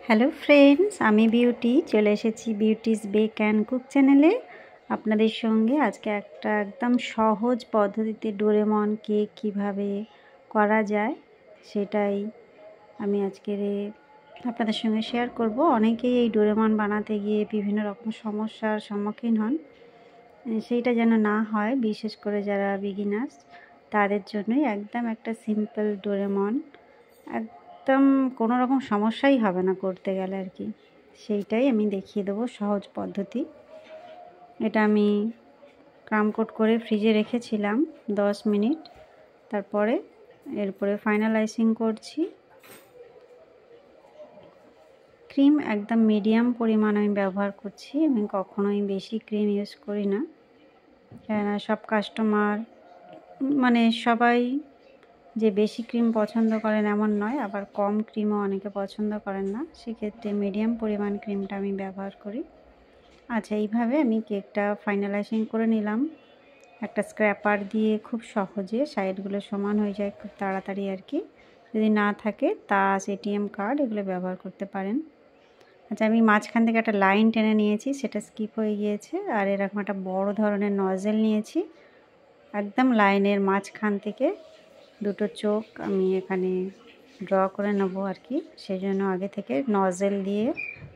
Hello friends, আমি beauty চলে এসেছি বিউটিস বেক অ্যান্ড কুক চ্যানেলে আপনাদের সঙ্গে। আজকে একটা একদম সহজ পদ্ধতিতে ডোরেমন কেক কীভাবে করা যায় সেটাই আমি আজকের আপনাদের সঙ্গে শেয়ার করব। অনেকেই এই ডোরেমন বানাতে গিয়ে বিভিন্ন রকম সমস্যার সম্মুখীন হন, সেইটা যেন না হয়, বিশেষ করে যারা বিগিনার্স তাদের জন্যই একদম একটা সিম্পল ডোরেমন, একদম কোনো রকম সমস্যাই হবে না করতে গেলে আর কি। সেইটাই আমি দেখিয়ে দেবো সহজ পদ্ধতি। এটা আমি ক্রাম কোট করে ফ্রিজে রেখেছিলাম 10 মিনিট। তারপরে এরপরে ফাইনাল আইসিং করছি। ক্রিম একদম মিডিয়াম পরিমাণ আমি ব্যবহার করছি, আমি কখনোই বেশি ক্রিম ইউজ করি না, কেননা সব কাস্টমার মানে সবাই যে বেশি ক্রিম পছন্দ করেন এমন নয়, আবার কম ক্রিমও অনেকে পছন্দ করেন না। সেক্ষেত্রে মিডিয়াম পরিমাণ ক্রিমটা আমি ব্যবহার করি। আচ্ছা, এইভাবে আমি কেকটা ফাইনালাইজিং করে নিলাম একটা স্ক্র্যাপার দিয়ে। খুব সহজে সাইডগুলো সমান হয়ে যায় খুব তাড়াতাড়ি আর কি। যদি না থাকে তাস, এটিএম কার্ড এগুলো ব্যবহার করতে পারেন। আচ্ছা, আমি মাঝখান থেকে একটা লাইন টেনে নিয়েছি, সেটা স্কিপ হয়ে গিয়েছে। আর এরকম একটা বড় ধরনের নজেল নিয়েছি, একদম লাইনের মাঝখান থেকে দুটো চোখ আমি এখানে ড্র করে নেবো আর কি। সেই জন্য আগে থেকে নজেল দিয়ে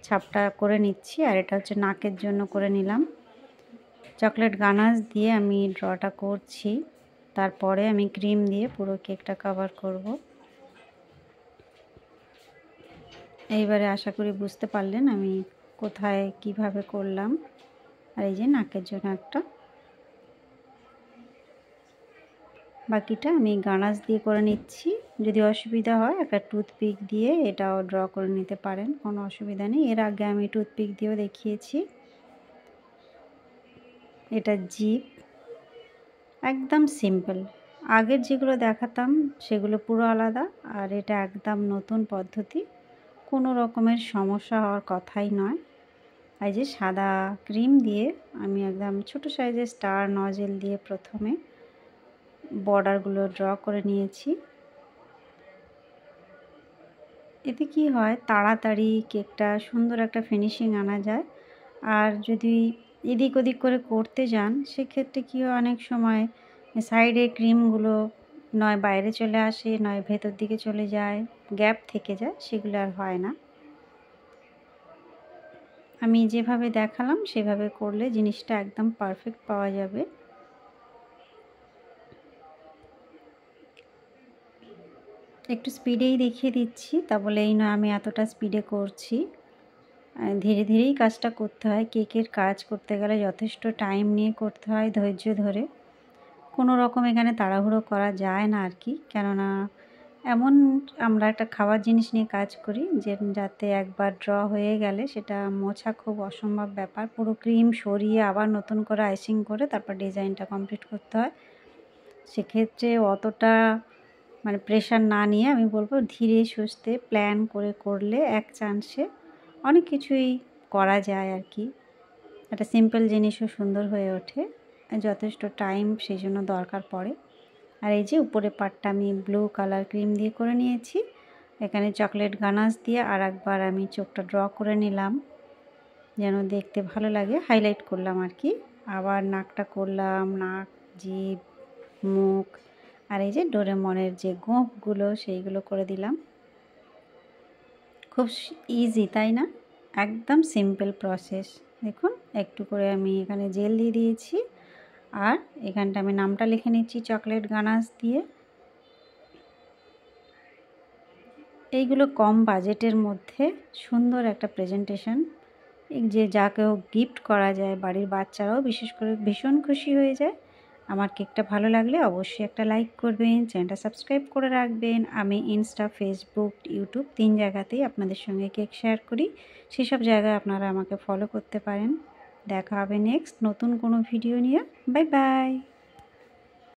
ছাপটা করে নিচ্ছি। আর এটা হচ্ছে নাকের জন্য করে নিলাম। চকলেট গানাশ দিয়ে আমি ড্রটা করছি, তারপরে আমি ক্রিম দিয়ে পুরো কেকটা কভার করব। এইবারে আশা করি বুঝতে পারলেন আমি কোথায় কিভাবে করলাম। আর এই যে নাকের জন্য একটা, বাকিটা আমি গানাশ দিয়ে করে নিচ্ছি। যদি অসুবিধা হয় একটা টুথপিক দিয়ে এটাও ড্র করে নিতে পারেন, কোনো অসুবিধা নেই। এর আগে আমি টুথপিক দিয়েও দেখিয়েছি। এটা জিপ, একদম সিম্পল। আগের যেগুলো দেখাতাম সেগুলো পুরো আলাদা, আর এটা একদম নতুন পদ্ধতি, কোনো রকমের সমস্যা হওয়ার কথাই নয়। এই যে সাদা ক্রিম দিয়ে আমি একদম ছোট সাইজের স্টার নজেল দিয়ে প্রথমে বর্ডারগুলো ড্র করে নিয়েছি। এতে কি হয়, তাড়াতাড়ি কেকটা সুন্দর একটা ফিনিশিং আনা যায়। আর যদি এদিক ওদিক করে করতে যান সেক্ষেত্রে কী হয়, অনেক সময় সাইডে ক্রিমগুলো নয় বাইরে চলে আসে, নয় ভেতর দিকে চলে যায়, গ্যাপ থেকে যায়, সেগুলো আর হয় না। আমি যেভাবে দেখালাম সেভাবে করলে জিনিসটা একদম পারফেক্ট পাওয়া যাবে। একটু স্পিডেই দেখিয়ে দিচ্ছি, তা বলে এই নয় আমি এতটা স্পিডে করছি। ধীরে ধীরেই কাজটা করতে হয়। কেকের কাজ করতে গেলে যথেষ্ট টাইম নিয়ে করতে হয়, ধৈর্য ধরে। কোনো রকম এখানে তাড়াহুড়ো করা যায় না আর কি, কেননা এমন আমরা একটা খাওয়ার জিনিস নিয়ে কাজ করি যে যাতে একবার ড্র হয়ে গেলে সেটা মোছা খুব অসম্ভব ব্যাপার। পুরো ক্রিম সরিয়ে আবার নতুন করে আইসিং করে তারপর ডিজাইনটা কমপ্লিট করতে হয়। সেক্ষেত্রে অতটা মানে প্রেশার না নিয়ে আমি বলবো ধীরে সুস্থে প্ল্যান করে করলে এক চান্সে অনেক কিছুই করা যায় আর কি। একটা সিম্পল জিনিসও সুন্দর হয়ে ওঠে, যথেষ্ট টাইম সেই জন্য দরকার পড়ে। আর এই যে উপরে পাটটা আমি ব্লু কালার ক্রিম দিয়ে করে নিয়েছি, এখানে চকলেট গানাশ দিয়ে আর একবার আমি চোখটা ড্র করে নিলাম যেন দেখতে ভালো লাগে, হাইলাইট করলাম আর কি। আবার নাকটা করলাম, নাক, জিভ, মুখ, আর এই যে ডোরেমনের যে গোঁফগুলো সেইগুলো করে দিলাম। খুব ইজি তাই না? একদম সিম্পল প্রসেস। দেখুন একটু করে আমি এখানে জেল দিয়ে দিয়েছি, আর এখানটা আমি নামটা লিখে নিচ্ছি চকলেট গানাশ দিয়ে। এইগুলো কম বাজেটের মধ্যে সুন্দর একটা প্রেজেন্টেশন, যে যাকেও গিফট করা যায়, বাড়ির বাচ্চারাও বিশেষ করে ভীষণ খুশি হয়ে যায়। আমার কেকটা ভালো লাগলে অবশ্যই একটা লাইক করবেন, চ্যানেলটা সাবস্ক্রাইব করে রাখবেন। আমি ইনস্টা, ফেসবুক, ইউটিউব 3 জায়গাতেই আপনাদের সঙ্গে কেক শেয়ার করি, সেসব জায়গায় আপনারা আমাকে ফলো করতে পারেন। দেখা হবে নেক্সট নতুন কোনো ভিডিও নিয়ে। Bye bye.